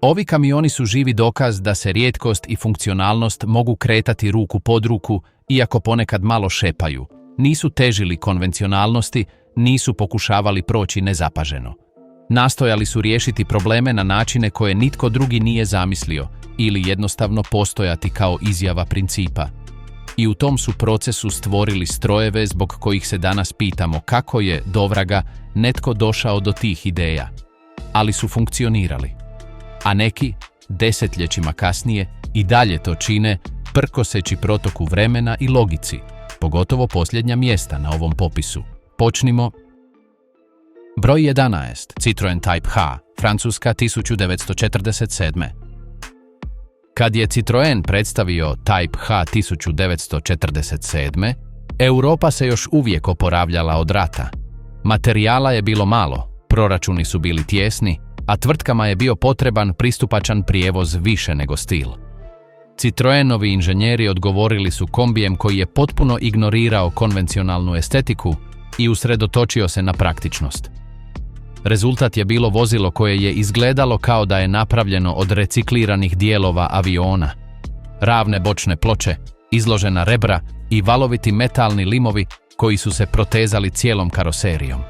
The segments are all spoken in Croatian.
Ovi kamioni su živi dokaz da se rijetkost i funkcionalnost mogu kretati ruku pod ruku, iako ponekad malo šepaju. Nisu težili konvencionalnosti, nisu pokušavali proći nezapaženo. Nastojali su riješiti probleme na načine koje nitko drugi nije zamislio ili jednostavno postojati kao izjava principa. I u tom su procesu stvorili strojeve zbog kojih se danas pitamo kako je, dovraga, netko došao do tih ideja. Ali su funkcionirali. A neki, desetljećima kasnije, i dalje to čine, prkoseći protoku vremena i logici, pogotovo posljednja mjesta na ovom popisu. Počnimo. Broj 11. Citroen Type H, Francuska 1947. Kad je Citroen predstavio Type H 1947. Europa se još uvijek oporavljala od rata. Materijala je bilo malo, proračuni su bili tijesni, a tvrtkama je bio potreban pristupačan prijevoz više nego stil. Citroenovi inženjeri odgovorili su kombijem koji je potpuno ignorirao konvencionalnu estetiku i usredotočio se na praktičnost. Rezultat je bilo vozilo koje je izgledalo kao da je napravljeno od recikliranih dijelova aviona. Ravne bočne ploče, izložena rebra i valoviti metalni limovi koji su se protezali cijelom karoserijom.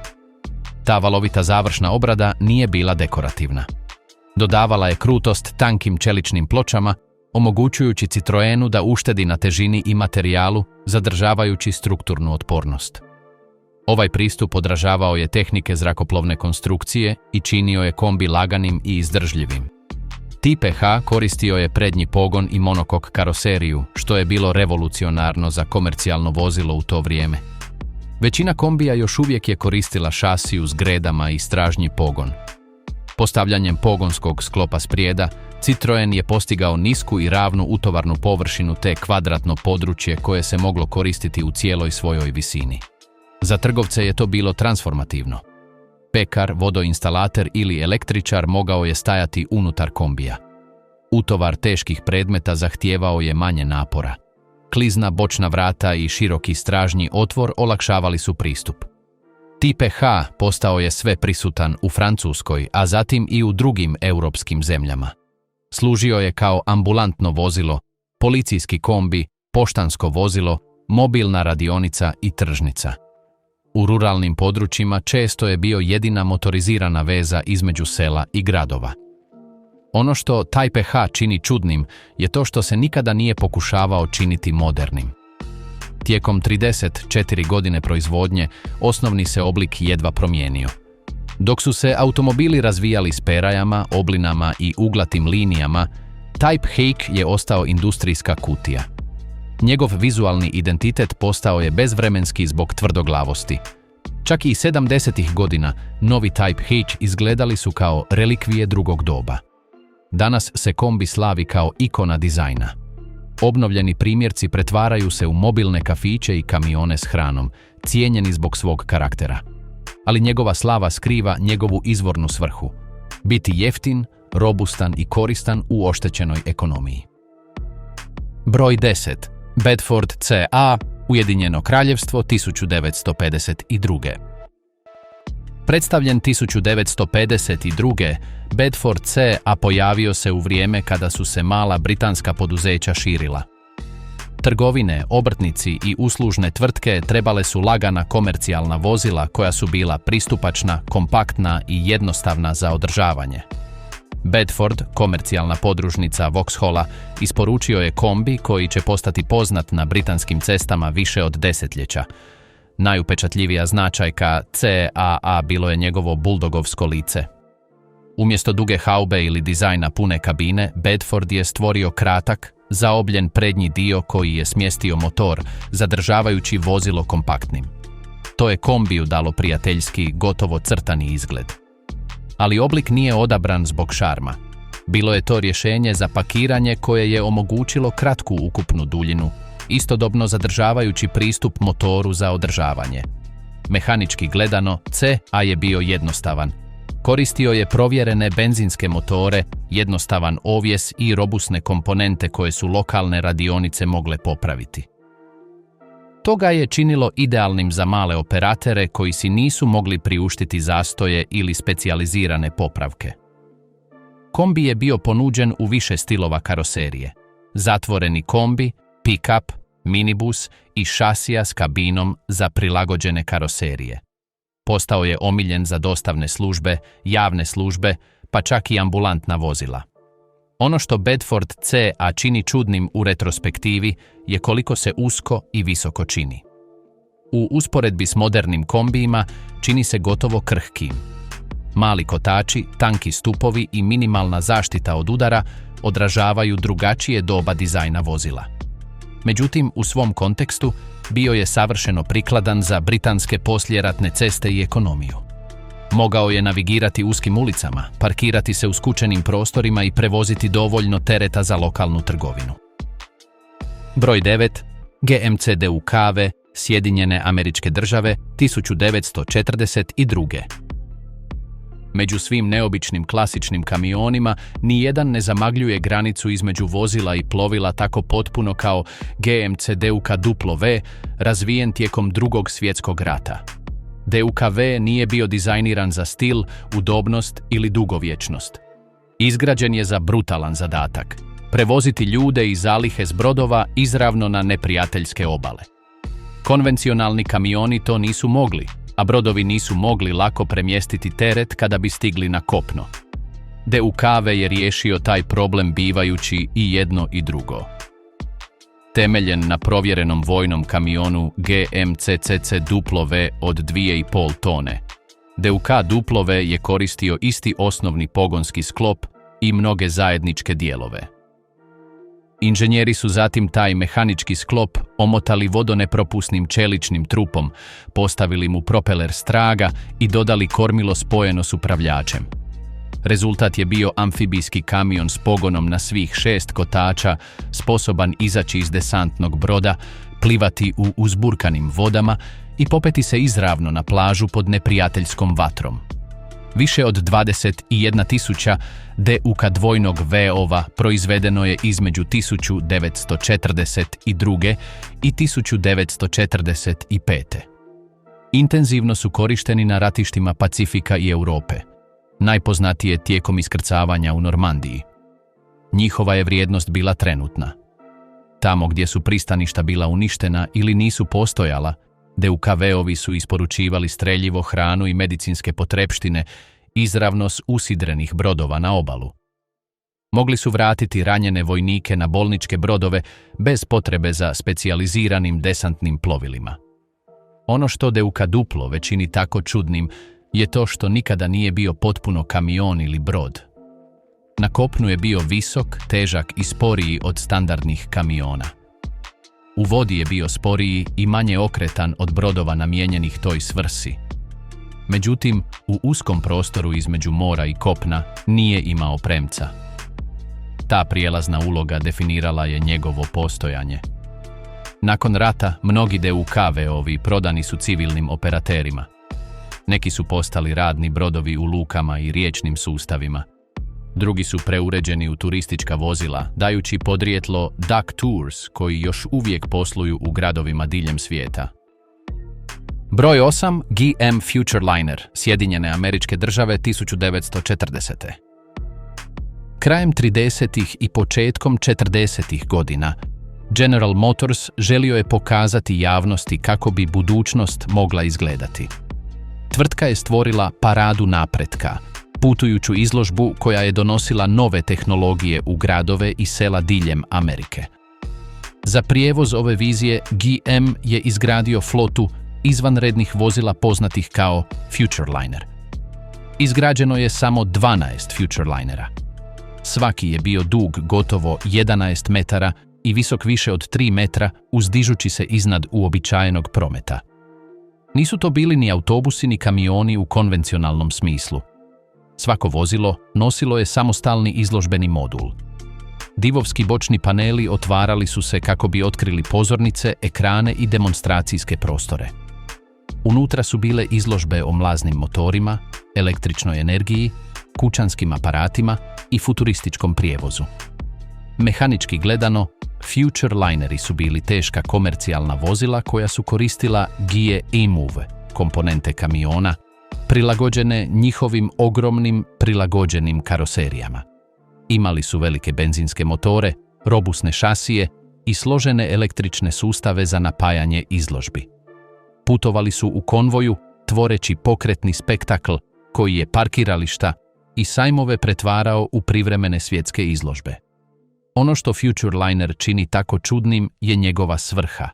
Ta valovita završna obrada nije bila dekorativna. Dodavala je krutost tankim čeličnim pločama, omogućujući Citroenu da uštedi na težini i materijalu, zadržavajući strukturnu otpornost. Ovaj pristup odražavao je tehnike zrakoplovne konstrukcije i činio je kombi laganim i izdržljivim. Type H koristio je prednji pogon i monokok karoseriju, što je bilo revolucionarno za komercijalno vozilo u to vrijeme. Većina kombija još uvijek je koristila šasiju s gredama i stražnji pogon. Postavljanjem pogonskog sklopa sprijeda, Citroen je postigao nisku i ravnu utovarnu površinu te kvadratno područje koje se moglo koristiti u cijeloj svojoj visini. Za trgovce je to bilo transformativno. Pekar, vodoinstalater ili električar mogao je stajati unutar kombija. Utovar teških predmeta zahtijevao je manje napora. Klizna bočna vrata i široki stražnji otvor olakšavali su pristup. Type H postao je sve prisutan u Francuskoj, a zatim i u drugim europskim zemljama. Služio je kao ambulantno vozilo, policijski kombi, poštansko vozilo, mobilna radionica i tržnica. U ruralnim područjima često je bio jedina motorizirana veza između sela i gradova. Ono što Type H čini čudnim je to što se nikada nije pokušavao činiti modernim. Tijekom 34 godine proizvodnje, osnovni se oblik jedva promijenio. Dok su se automobili razvijali s perajama, oblinama i uglatim linijama, Type H je ostao industrijska kutija. Njegov vizualni identitet postao je bezvremenski zbog tvrdoglavosti. Čak i 70-ih godina novi Type H izgledali su kao relikvije drugog doba. Danas se kombi slavi kao ikona dizajna. Obnovljeni primjerci pretvaraju se u mobilne kafiće i kamione s hranom, cijenjeni zbog svog karaktera. Ali njegova slava skriva njegovu izvornu svrhu – biti jeftin, robustan i koristan u oštećenoj ekonomiji. Broj 10. Bedford CA, Ujedinjeno kraljevstvo 1952. Predstavljen 1952. Bedford CA pojavio se u vrijeme kada su se mala britanska poduzeća širila. Trgovine, obrtnici i uslužne tvrtke trebale su lagana komercijalna vozila koja su bila pristupačna, kompaktna i jednostavna za održavanje. Bedford, komercijalna podružnica Vauxhalla, isporučio je kombi koji će postati poznat na britanskim cestama više od desetljeća. Najupečatljivija značajka CAA bilo je njegovo buldogovsko lice. Umjesto duge haube ili dizajna pune kabine, Bedford je stvorio kratak, zaobljen prednji dio koji je smjestio motor, zadržavajući vozilo kompaktnim. To je kombiju dalo prijateljski, gotovo crtani izgled. Ali oblik nije odabran zbog šarma. Bilo je to rješenje za pakiranje koje je omogućilo kratku ukupnu duljinu, istodobno zadržavajući pristup motoru za održavanje. Mehanički gledano, CA je bio jednostavan. Koristio je provjerene benzinske motore, jednostavan ovjes i robusne komponente koje su lokalne radionice mogle popraviti. To ga je činilo idealnim za male operatere koji si nisu mogli priuštiti zastoje ili specijalizirane popravke. Kombi je bio ponuđen u više stilova karoserije. Zatvoreni kombi, pick-up, minibus i šasija s kabinom za prilagođene karoserije. Postao je omiljen za dostavne službe, javne službe, pa čak i ambulantna vozila. Ono što Bedford CA čini čudnim u retrospektivi je koliko se usko i visoko čini. U usporedbi s modernim kombijima čini se gotovo krhkim. Mali kotači, tanki stupovi i minimalna zaštita od udara odražavaju drugačije doba dizajna vozila. Međutim, u svom kontekstu bio je savršeno prikladan za britanske poslijeratne ceste i ekonomiju. Mogao je navigirati uskim ulicama, parkirati se u skučenim prostorima i prevoziti dovoljno tereta za lokalnu trgovinu. Broj 9. GMC DUKV, Sjedinjene Američke Države, 1942. Među svim neobičnim klasičnim kamionima, nijedan ne zamagljuje granicu između vozila i plovila tako potpuno kao GMC DUKW, razvijen tijekom Drugog svjetskog rata. DUKV nije bio dizajniran za stil, udobnost ili dugovječnost. Izgrađen je za brutalan zadatak: prevoziti ljude i zalihe s brodova izravno na neprijateljske obale. Konvencionalni kamioni to nisu mogli, a brodovi nisu mogli lako premjestiti teret kada bi stigli na kopno. DUKV je riješio taj problem bivajući i jedno i drugo. Temeljen na provjerenom vojnom kamionu GMCCCW od 2,5 tone, DUKW je koristio isti osnovni pogonski sklop i mnoge zajedničke dijelove. Inženjeri su zatim taj mehanički sklop omotali vodonepropusnim čeličnim trupom, postavili mu propeler straga i dodali kormilo spojeno s upravljačem. Rezultat je bio amfibijski kamion s pogonom na svih 6 kotača, sposoban izaći iz desantnog broda, plivati u uzburkanim vodama i popeti se izravno na plažu pod neprijateljskom vatrom. Više od 21.000 DUK dvojnog V-ova proizvedeno je između 1942. i 1945. Intenzivno su korišteni na ratištima Pacifika i Europe, najpoznatije tijekom iskrcavanja u Normandiji. Njihova je vrijednost bila trenutna. Tamo gdje su pristaništa bila uništena ili nisu postojala, DUKV-ovi su isporučivali streljivo, hranu i medicinske potrepštine izravno s usidrenih brodova na obalu. Mogli su vratiti ranjene vojnike na bolničke brodove bez potrebe za specijaliziranim desantnim plovilima. Ono što DUK već čini tako čudnim je to što nikada nije bio potpuno kamion ili brod. Na kopnu je bio visok, težak i sporiji od standardnih kamiona. U vodi je bio sporiji i manje okretan od brodova namijenjenih toj svrsi. Međutim, u uskom prostoru između mora i kopna nije imao premca. Ta prijelazna uloga definirala je njegovo postojanje. Nakon rata, mnogi DUKV-ovi prodani su civilnim operaterima. Neki su postali radni brodovi u lukama i riječnim sustavima. Drugi su preuređeni u turistička vozila, dajući podrijetlo DUK Tours, koji još uvijek posluju u gradovima diljem svijeta. Broj 8. GM Futureliner, Sjedinjene Američke Države, 1940. Krajem 30. i početkom 40. godina, General Motors želio je pokazati javnosti kako bi budućnost mogla izgledati. Tvrtka je stvorila paradu napretka, putujuću izložbu koja je donosila nove tehnologije u gradove i sela diljem Amerike. Za prijevoz ove vizije GM je izgradio flotu izvanrednih vozila poznatih kao Futureliner. Izgrađeno je samo 12 Futurelinera. Svaki je bio dug gotovo 11 metara i visok više od 3 metra, uzdižući se iznad uobičajenog prometa. Nisu to bili ni autobusi ni kamioni u konvencionalnom smislu. Svako vozilo nosilo je samostalni izložbeni modul. Divovski bočni paneli otvarali su se kako bi otkrili pozornice, ekrane i demonstracijske prostore. Unutra su bile izložbe o mlaznim motorima, električnoj energiji, kućanskim aparatima i futurističkom prijevozu. Mehanički gledano, Futurelineri su bili teška komercijalna vozila koja su koristila GE E-Move, komponente kamiona, prilagođene njihovim ogromnim prilagođenim karoserijama. Imali su velike benzinske motore, robusne šasije i složene električne sustave za napajanje izložbi. Putovali su u konvoju, tvoreći pokretni spektakl koji je parkirališta i sajmove pretvarao u privremene svjetske izložbe. Ono što FutureLiner čini tako čudnim je njegova svrha.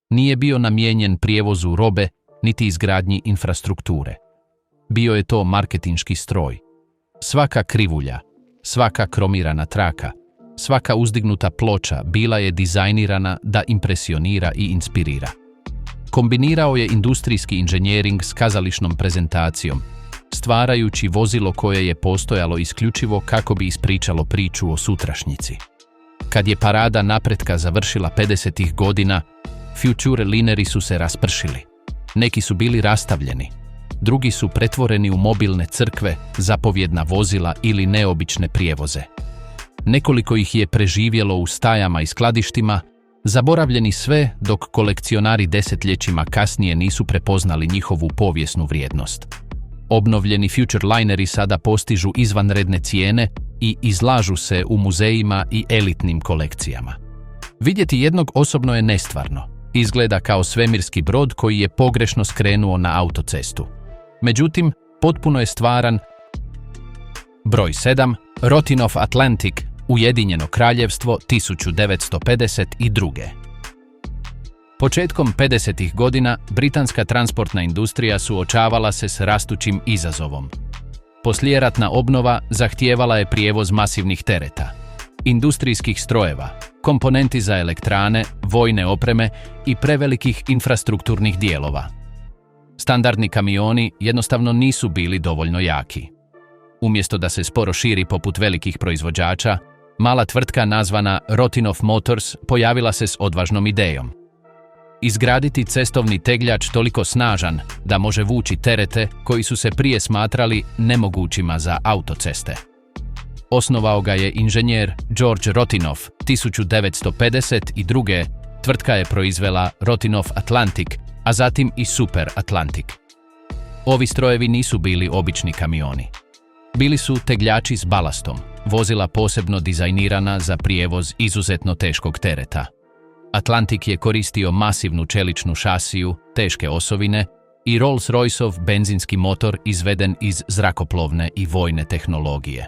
Nije bio namijenjen prijevozu robe niti izgradnji infrastrukture. Bio je to marketinški stroj. Svaka krivulja, svaka kromirana traka, svaka uzdignuta ploča bila je dizajnirana da impresionira i inspirira. Kombinirao je industrijski inženjering s kazališnom prezentacijom, stvarajući vozilo koje je postojalo isključivo kako bi ispričalo priču o sutrašnjici. Kad je parada napretka završila 50-ih godina, FutureLineri su se raspršili. Neki su bili rastavljeni, drugi su pretvoreni u mobilne crkve, zapovjedna vozila ili neobične prijevoze. Nekoliko ih je preživjelo u stajama i skladištima, zaboravljeni sve dok kolekcionari desetljećima kasnije nisu prepoznali njihovu povijesnu vrijednost. Obnovljeni FutureLineri sada postižu izvanredne cijene i izlažu se u muzejima i elitnim kolekcijama. Vidjeti jednog osobno je nestvarno. Izgleda kao svemirski brod koji je pogrešno skrenuo na autocestu. Međutim, potpuno je stvaran. Broj 7. Rotinov Atlantic, Ujedinjeno kraljevstvo, 1952. Početkom 50-ih godina britanska transportna industrija suočavala se s rastućim izazovom. Poslijeratna obnova zahtijevala je prijevoz masivnih tereta, industrijskih strojeva, komponenti za elektrane, vojne opreme i prevelikih infrastrukturnih dijelova. Standardni kamioni jednostavno nisu bili dovoljno jaki. Umjesto da se sporo širi poput velikih proizvođača, mala tvrtka nazvana Rotinov Motors pojavila se s odvažnom idejom. Izgraditi cestovni tegljač toliko snažan da može vući terete koji su se prije smatrali nemogućima za autoceste. Osnovao ga je inženjer George Rotinov 1952. Tvrtka je proizvela Rotinov Atlantic, a zatim i Super Atlantic. Ovi strojevi nisu bili obični kamioni. Bili su tegljači s balastom, vozila posebno dizajnirana za prijevoz izuzetno teškog tereta. Atlantic je koristio masivnu čeličnu šasiju, teške osovine i Rolls-Royceov benzinski motor izveden iz zrakoplovne i vojne tehnologije.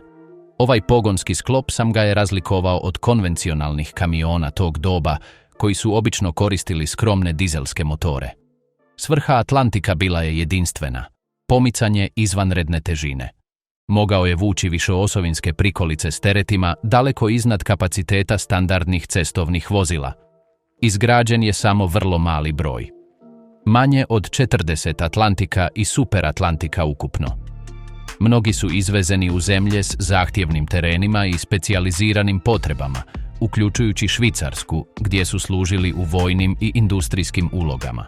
Ovaj pogonski sklop sam ga je razlikovao od konvencionalnih kamiona tog doba, koji su obično koristili skromne dizelske motore. Svrha Atlantika bila je jedinstvena, pomicanje izvanredne težine. Mogao je vući višeosovinske prikolice s teretima daleko iznad kapaciteta standardnih cestovnih vozila. Izgrađen je samo vrlo mali broj. Manje od 40 Atlantika i Super Atlantika ukupno. Mnogi su izvezeni u zemlje s zahtjevnim terenima i specijaliziranim potrebama, uključujući Švicarsku, gdje su služili u vojnim i industrijskim ulogama.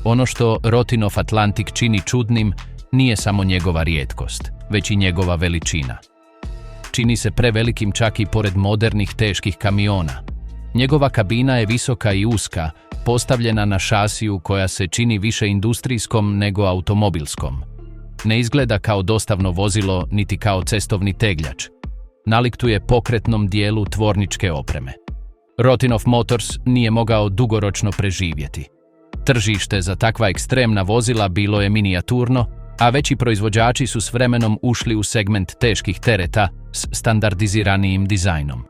Ono što Rotinov Atlantic čini čudnim nije samo njegova rijetkost, već i njegova veličina. Čini se prevelikim čak i pored modernih teških kamiona. Njegova kabina je visoka i uska, postavljena na šasiju koja se čini više industrijskom nego automobilskom. Ne izgleda kao dostavno vozilo niti kao cestovni tegljač. Naliktuje pokretnom dijelu tvorničke opreme. Rotinov Motors nije mogao dugoročno preživjeti. Tržište za takva ekstremna vozila bilo je minijaturno, a veći proizvođači su s vremenom ušli u segment teških tereta s standardiziranijim dizajnom.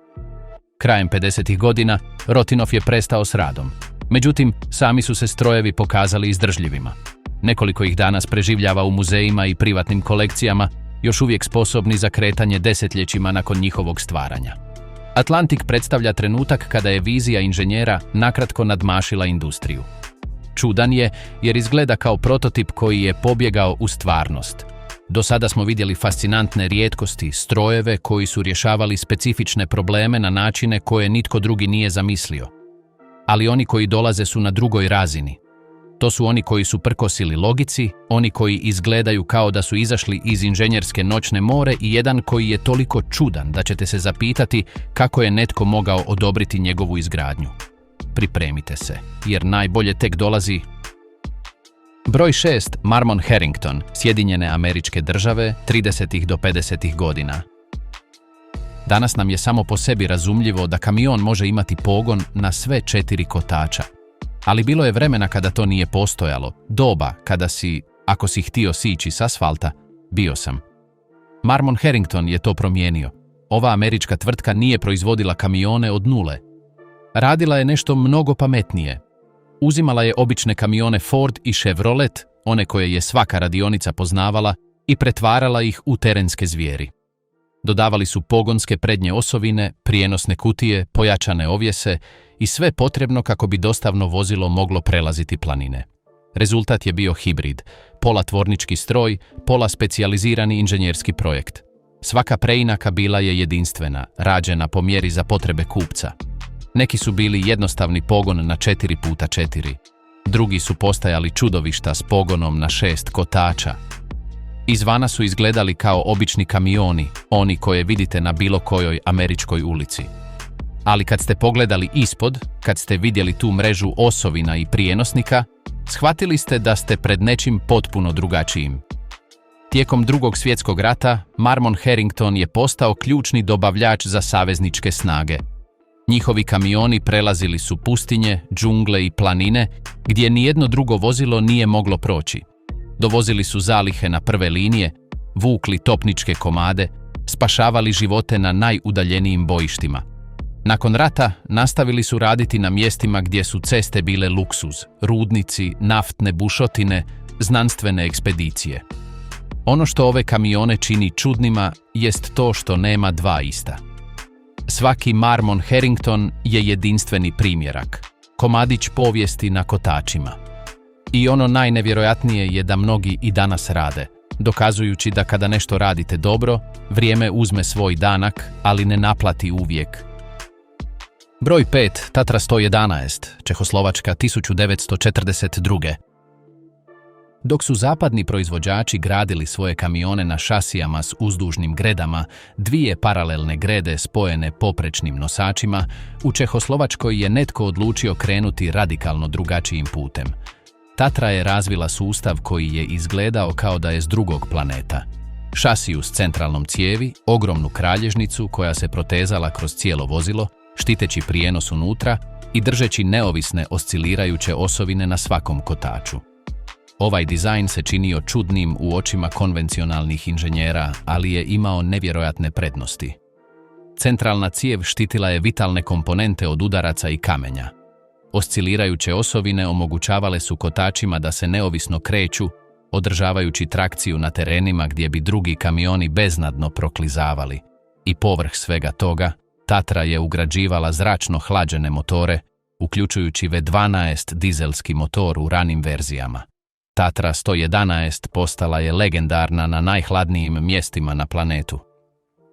Krajem 50-ih godina Rotinov je prestao s radom. Međutim, sami su se strojevi pokazali izdržljivima. Nekoliko ih danas preživljava u muzejima i privatnim kolekcijama, još uvijek sposobni za kretanje desetljećima nakon njihovog stvaranja. Atlantic predstavlja trenutak kada je vizija inženjera nakratko nadmašila industriju. Čudan je jer izgleda kao prototip koji je pobjegao u stvarnost. Do sada smo vidjeli fascinantne rijetkosti, strojeve koji su rješavali specifične probleme na načine koje nitko drugi nije zamislio. Ali oni koji dolaze su na drugoj razini. To su oni koji su prkosili logici, oni koji izgledaju kao da su izašli iz inženjerske noćne more i jedan koji je toliko čudan da ćete se zapitati kako je netko mogao odobriti njegovu izgradnju. Pripremite se, jer najbolje tek dolazi. Broj 6. Marmon Harrington, Sjedinjene Američke Države, 30. do 50. godina. Danas nam je samo po sebi razumljivo da kamion može imati pogon na sve 4 kotača. Ali bilo je vremena kada to nije postojalo, doba kada ako si htio sići s asfalta, bio sam. Marmon Harrington je to promijenio. Ova američka tvrtka nije proizvodila kamione od nule. Radila je nešto mnogo pametnije. Uzimala je obične kamione Ford i Chevrolet, one koje je svaka radionica poznavala, i pretvarala ih u terenske zvijeri. Dodavali su pogonske prednje osovine, prijenosne kutije, pojačane ovjese i sve potrebno kako bi dostavno vozilo moglo prelaziti planine. Rezultat je bio hibrid, pola tvornički stroj, pola specijalizirani inženjerski projekt. Svaka preinaka bila je jedinstvena, rađena po mjeri za potrebe kupca. Neki su bili jednostavni pogon na 4x4, drugi su postajali čudovišta s pogonom na 6 kotača. Izvana su izgledali kao obični kamioni, oni koje vidite na bilo kojoj američkoj ulici. Ali kad ste pogledali ispod, kad ste vidjeli tu mrežu osovina i prijenosnika, shvatili ste da ste pred nečim potpuno drugačijim. Tijekom Drugog svjetskog rata, Marmon Harrington je postao ključni dobavljač za savezničke snage. Njihovi kamioni prelazili su pustinje, džungle i planine, gdje nijedno drugo vozilo nije moglo proći. Dovozili su zalihe na prve linije, vukli topničke komade, spašavali živote na najudaljenijim bojištima. Nakon rata nastavili su raditi na mjestima gdje su ceste bile luksuz, rudnici, naftne bušotine, znanstvene ekspedicije. Ono što ove kamione čini čudnima jest to što nema dva ista. Svaki Marmon Harrington je jedinstveni primjerak, komadić povijesti na kotačima. I ono najnevjerojatnije je da mnogi i danas rade, dokazujući da kada nešto radite dobro, vrijeme uzme svoj danak, ali ne naplati uvijek. Broj 5, Tatra 111, Čehoslovačka 1942. Dok su zapadni proizvođači gradili svoje kamione na šasijama s uzdužnim gredama, dvije paralelne grede spojene poprečnim nosačima, u Čehoslovačkoj je netko odlučio krenuti radikalno drugačijim putem. Tatra je razvila sustav koji je izgledao kao da je s drugog planeta. Šasiju s centralnom cijevi, ogromnu kralježnicu koja se protezala kroz cijelo vozilo, štiteći prijenos unutra i držeći neovisne oscilirajuće osovine na svakom kotaču. Ovaj dizajn se činio čudnim u očima konvencionalnih inženjera, ali je imao nevjerojatne prednosti. Centralna cijev štitila je vitalne komponente od udaraca i kamenja. Oscilirajuće osovine omogućavale su kotačima da se neovisno kreću, održavajući trakciju na terenima gdje bi drugi kamioni beznadno proklizavali. I povrh svega toga, Tatra je ugrađivala zračno hlađene motore, uključujući V12 dizelski motor u ranim verzijama. Tatra 111 postala je legendarna na najhladnijim mjestima na planetu.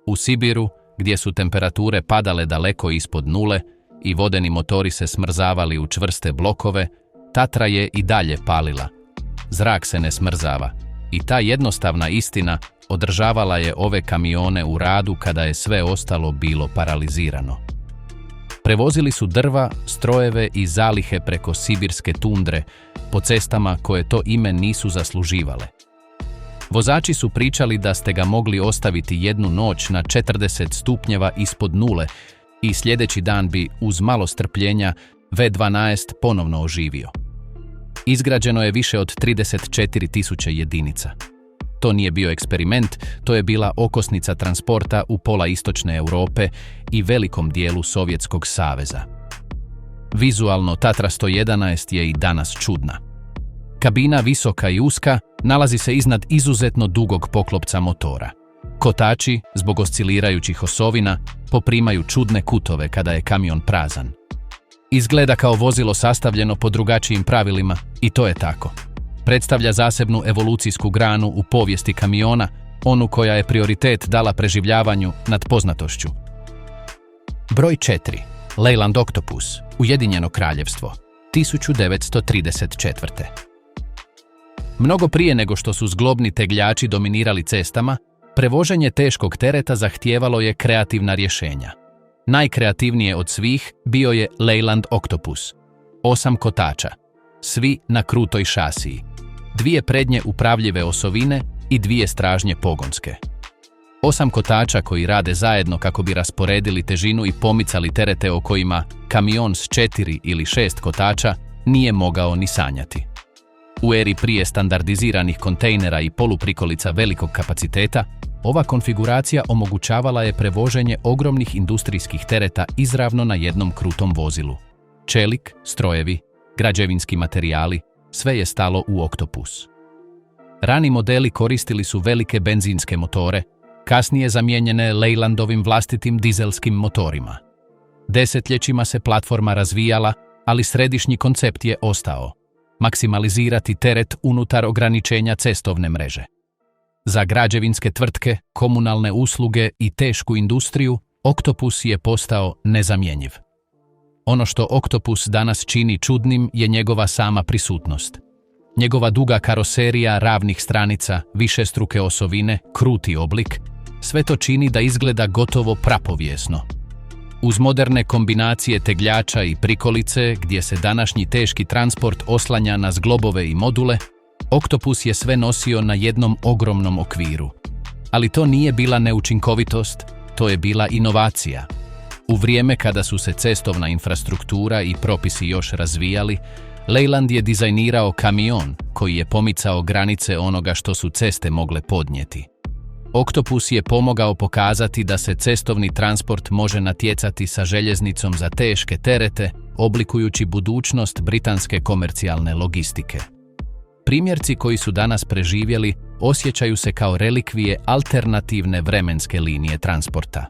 U Sibiru, gdje su temperature padale daleko ispod nule i vodeni motori se smrzavali u čvrste blokove, Tatra je i dalje palila. Zrak se ne smrzava i ta jednostavna istina održavala je ove kamione u radu kada je sve ostalo bilo paralizirano. Prevozili su drva, strojeve i zalihe preko sibirske tundre, po cestama koje to ime nisu zasluživale. Vozači su pričali da ste ga mogli ostaviti jednu noć na 40 stupnjeva ispod nule i sljedeći dan bi, uz malo strpljenja, V12 ponovno oživio. Izgrađeno je više od 34.000 jedinica. To nije bio eksperiment, to je bila okosnica transporta u pola istočne Europe i velikom dijelu Sovjetskog saveza. Vizualno Tatra 111 je i danas čudna. Kabina, visoka i uska, nalazi se iznad izuzetno dugog poklopca motora. Kotači, zbog oscilirajućih osovina, poprimaju čudne kutove kada je kamion prazan. Izgleda kao vozilo sastavljeno po drugačijim pravilima i to je tako. Predstavlja zasebnu evolucijsku granu u povijesti kamiona, onu koja je prioritet dala preživljavanju nad poznatošću. Broj 4. Leyland Octopus, Ujedinjeno kraljevstvo, 1934. Mnogo prije nego što su zglobni tegljači dominirali cestama, prevoženje teškog tereta zahtijevalo je kreativna rješenja. Najkreativnije od svih bio je Leyland Octopus. 8 kotača, svi na krutoj šasiji, 2 prednje upravljive osovine i 2 stražnje pogonske. 8 kotača koji rade zajedno kako bi rasporedili težinu i pomicali terete o kojima kamion s 4 ili 6 kotača nije mogao ni sanjati. U eri prije standardiziranih kontejnera i poluprikolica velikog kapaciteta, ova konfiguracija omogućavala je prevoženje ogromnih industrijskih tereta izravno na jednom krutom vozilu. Čelik, strojevi, građevinski materijali, sve je stalo u Octopus. Rani modeli koristili su velike benzinske motore, kasnije zamijenjene Leylandovim vlastitim dizelskim motorima. Desetljećima se platforma razvijala, ali središnji koncept je ostao: maksimalizirati teret unutar ograničenja cestovne mreže. Za građevinske tvrtke, komunalne usluge i tešku industriju, Octopus je postao nezamjenjiv. Ono što Octopus danas čini čudnim je njegova sama prisutnost. Njegova duga karoserija ravnih stranica, višestruke osovine, kruti oblik, sve to čini da izgleda gotovo prapovijesno. Uz moderne kombinacije tegljača i prikolice, gdje se današnji teški transport oslanja na zglobove i module, Octopus je sve nosio na jednom ogromnom okviru. Ali to nije bila neučinkovitost, to je bila inovacija. U vrijeme kada su se cestovna infrastruktura i propisi još razvijali, Leyland je dizajnirao kamion koji je pomicao granice onoga što su ceste mogle podnijeti. Octopus je pomogao pokazati da se cestovni transport može natjecati sa željeznicom za teške terete, oblikujući budućnost britanske komercijalne logistike. Primjerci koji su danas preživjeli osjećaju se kao relikvije alternativne vremenske linije transporta.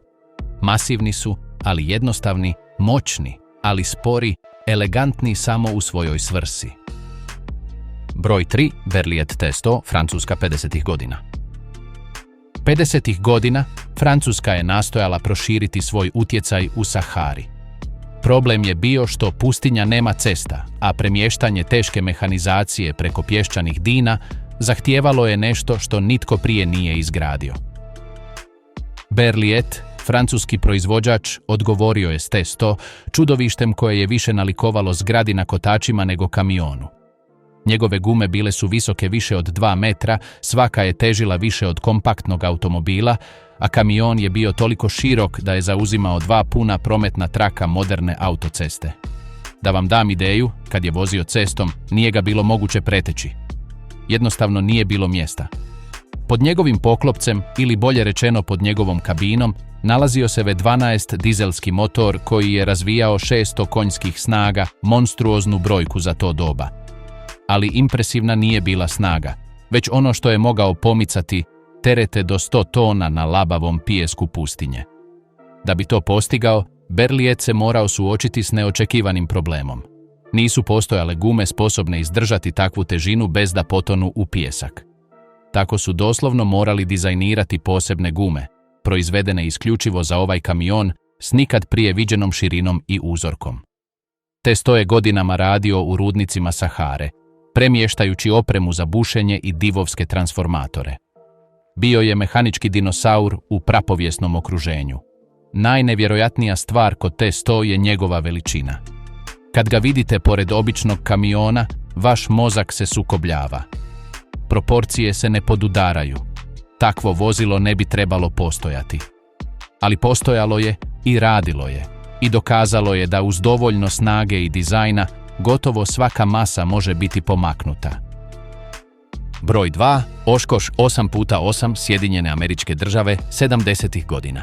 Masivni su, ali jednostavni, moćni, ali spori, elegantni samo u svojoj svrsi. Broj 3. Berliet T100, Francuska 50. godina. 50. godina Francuska je nastojala proširiti svoj utjecaj u Sahari. Problem je bio što pustinja nema cesta, a premještanje teške mehanizacije preko pješčanih dina zahtijevalo je nešto što nitko prije nije izgradio. Berliet, francuski proizvođač, odgovorio je s T100 čudovištem koje je više nalikovalo zgradi na kotačima nego kamionu. Njegove gume bile su visoke više od 2 metra, svaka je težila više od kompaktnog automobila, a kamion je bio toliko širok da je zauzimao 2 puna prometna traka moderne autoceste. Da vam dam ideju, kad je vozio cestom, nije ga bilo moguće preteći. Jednostavno nije bilo mjesta. Pod njegovim poklopcem, ili bolje rečeno pod njegovom kabinom, nalazio se V12 dizelski motor koji je razvijao 600 konjskih snaga, monstruoznu brojku za to doba. Ali impresivna nije bila snaga, već ono što je mogao pomicati terete do 100 tona na labavom pijesku pustinje. Da bi to postigao, Berliet se morao suočiti s neočekivanim problemom. Nisu postojale gume sposobne izdržati takvu težinu bez da potonu u pijesak. Tako su doslovno morali dizajnirati posebne gume, proizvedene isključivo za ovaj kamion s nikad prije viđenom širinom i uzorkom. T100 je godinama radio u rudnicima Sahare, premještajući opremu za bušenje i divovske transformatore. Bio je mehanički dinosaur u prapovijesnom okruženju. Najnevjerojatnija stvar kod T100 je njegova veličina. Kad ga vidite pored običnog kamiona, vaš mozak se sukobljava. Proporcije se ne podudaraju. Takvo vozilo ne bi trebalo postojati. Ali postojalo je i radilo je. I dokazalo je da uz dovoljno snage i dizajna gotovo svaka masa može biti pomaknuta. Broj 2. Oshkosh 8x8, Sjedinjene Američke Države, 70. godina.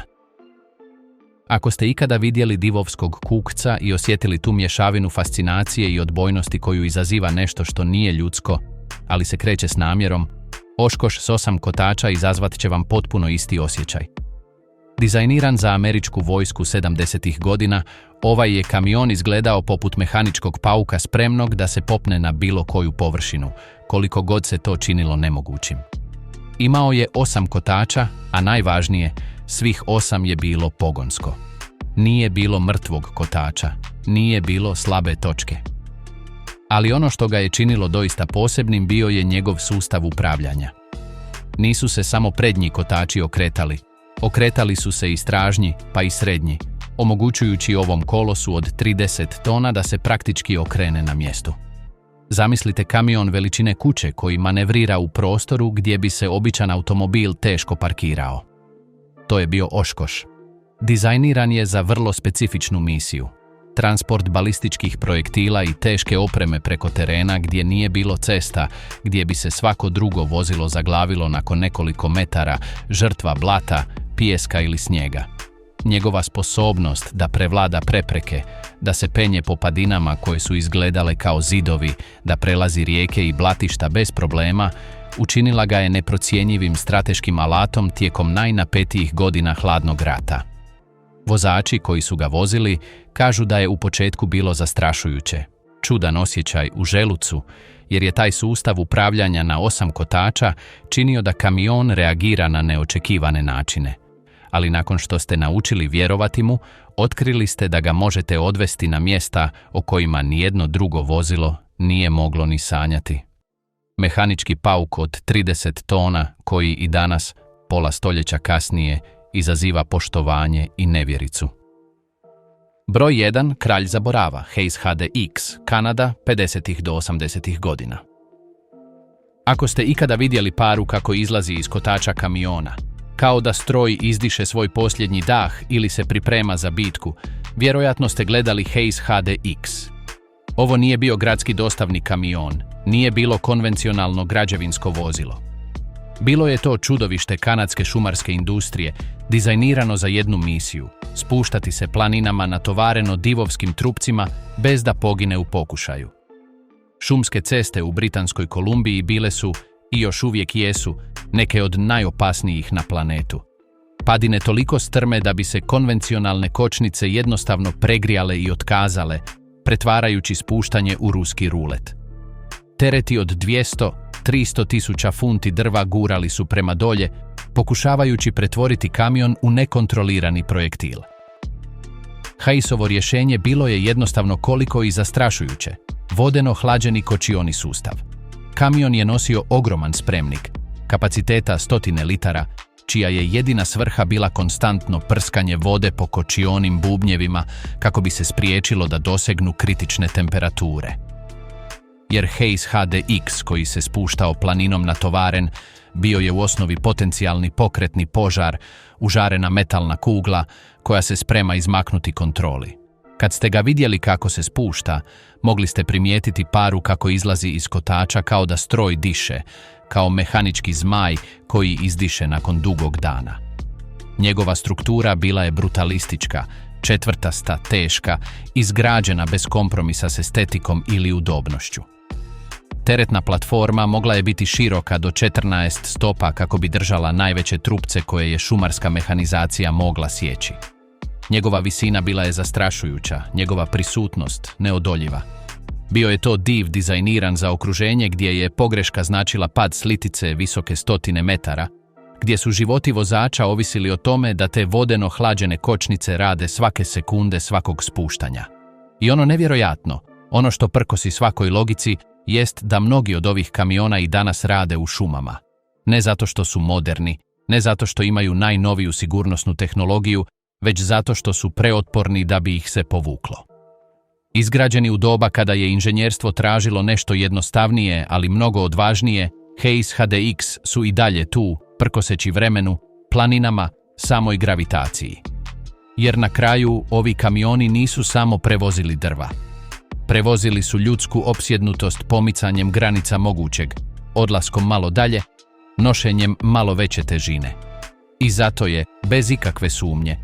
Ako ste ikada vidjeli divovskog kukca i osjetili tu mješavinu fascinacije i odbojnosti koju izaziva nešto što nije ljudsko, ali se kreće s namjerom, Oshkosh s 8 kotača izazvat će vam potpuno isti osjećaj. Dizajniran za američku vojsku 70. godina, ovaj je kamion izgledao poput mehaničkog pauka spremnog da se popne na bilo koju površinu, koliko god se to činilo nemogućim. Imao je 8 kotača, a najvažnije, svih 8 je bilo pogonsko. Nije bilo mrtvog kotača, nije bilo slabe točke. Ali ono što ga je činilo doista posebnim bio je njegov sustav upravljanja. Nisu se samo prednji kotači okretali, okretali su se i stražnji, pa i srednji, omogućujući ovom kolosu od 30 tona da se praktički okrene na mjestu. Zamislite kamion veličine kuće koji manevrira u prostoru gdje bi se običan automobil teško parkirao. To je bio Oshkosh. Dizajniran je za vrlo specifičnu misiju. Transport balističkih projektila i teške opreme preko terena gdje nije bilo cesta, gdje bi se svako drugo vozilo zaglavilo nakon nekoliko metara, žrtva blata, pijeska ili snijega. Njegova sposobnost da prevlada prepreke, da se penje po padinama koje su izgledale kao zidovi, da prelazi rijeke i blatišta bez problema, učinila ga je neprocjenjivim strateškim alatom tijekom najnapetijih godina hladnog rata. Vozači koji su ga vozili kažu da je u početku bilo zastrašujuće, čudan osjećaj u želucu, jer je taj sustav upravljanja na 8 kotača činio da kamion reagira na neočekivane načine. Ali nakon što ste naučili vjerovati mu, otkrili ste da ga možete odvesti na mjesta o kojima nijedno drugo vozilo nije moglo ni sanjati. Mehanički pauk od 30 tona koji i danas, pola stoljeća kasnije, izaziva poštovanje i nevjericu. Broj 1. Kralj zaborava, Hayes HDX, Kanada, 50. do 80. godina. Ako ste ikada vidjeli paru kako izlazi iz kotača kamiona, kao da stroj izdiše svoj posljednji dah ili se priprema za bitku, vjerojatno ste gledali Hayes HDX. Ovo nije bio gradski dostavni kamion, nije bilo konvencionalno građevinsko vozilo. Bilo je to čudovište kanadske šumarske industrije, dizajnirano za jednu misiju, spuštati se planinama natovareno divovskim trupcima bez da pogine u pokušaju. Šumske ceste u Britanskoj Kolumbiji bile su, i još uvijek jesu, neke od najopasnijih na planetu. Padine toliko strme da bi se konvencionalne kočnice jednostavno pregrijale i otkazale, pretvarajući spuštanje u ruski rulet. Tereti od 200-300 tisuća funti drva gurali su prema dolje, pokušavajući pretvoriti kamion u nekontrolirani projektil. Hayesovo rješenje bilo je jednostavno koliko i zastrašujuće, vodeno-hlađeni kočioni sustav. Kamion je nosio ogroman spremnik, kapaciteta 100 litara, čija je jedina svrha bila konstantno prskanje vode po kočionim bubnjevima kako bi se spriječilo da dosegnu kritične temperature. Jer Hayes HDX, koji se spuštao planinom natovaren, bio je u osnovi potencijalni pokretni požar, užarena metalna kugla koja se sprema izmaknuti kontroli. Kad ste ga vidjeli kako se spušta, mogli ste primijetiti paru kako izlazi iz kotača kao da stroj diše, kao mehanički zmaj koji izdiše nakon dugog dana. Njegova struktura bila je brutalistička, četvrtasta, teška, izgrađena bez kompromisa s estetikom ili udobnošću. Teretna platforma mogla je biti široka do 14 stopa kako bi držala najveće trupce koje je šumarska mehanizacija mogla sjeći. Njegova visina bila je zastrašujuća, njegova prisutnost neodoljiva. Bio je to div dizajniran za okruženje gdje je pogreška značila pad s litice visoke 100 metara, gdje su životi vozača ovisili o tome da te vodeno-hlađene kočnice rade svake sekunde svakog spuštanja. I ono nevjerojatno, ono što prkosi svakoj logici, jest da mnogi od ovih kamiona i danas rade u šumama. Ne zato što su moderni, ne zato što imaju najnoviju sigurnosnu tehnologiju, već zato što su preotporni da bi ih se povuklo. Izgrađeni u doba kada je inženjerstvo tražilo nešto jednostavnije, ali mnogo odvažnije, Hayes HDX su i dalje tu, prkoseći vremenu, planinama, samoj gravitaciji. Jer na kraju ovi kamioni nisu samo prevozili drva. Prevozili su ljudsku opsjednutost pomicanjem granica mogućeg, odlaskom malo dalje, nošenjem malo veće težine. I zato je, bez ikakve sumnje,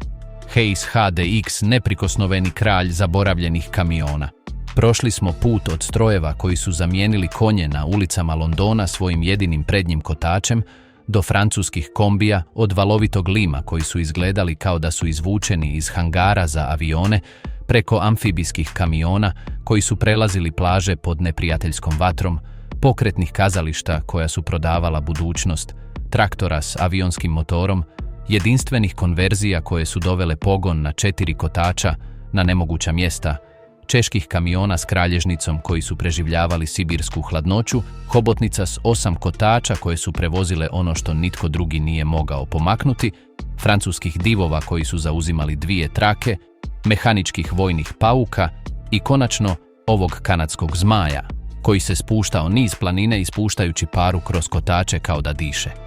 Hayes HDX neprikosnoveni kralj zaboravljenih kamiona. Prošli smo put od strojeva koji su zamijenili konje na ulicama Londona svojim jedinim prednjim kotačem, do francuskih kombija od valovitog lima koji su izgledali kao da su izvučeni iz hangara za avione, preko amfibijskih kamiona koji su prelazili plaže pod neprijateljskom vatrom, pokretnih kazališta koja su prodavala budućnost, traktora s avionskim motorom, jedinstvenih konverzija koje su dovele pogon na 4 kotača na nemoguća mjesta, čeških kamiona s kralježnicom koji su preživljavali sibirsku hladnoću, hobotnica s 8 kotača koje su prevozile ono što nitko drugi nije mogao pomaknuti, francuskih divova koji su zauzimali 2 trake, mehaničkih vojnih pauka i konačno ovog kanadskog zmaja, koji se spuštao niz planine ispuštajući paru kroz kotače kao da diše.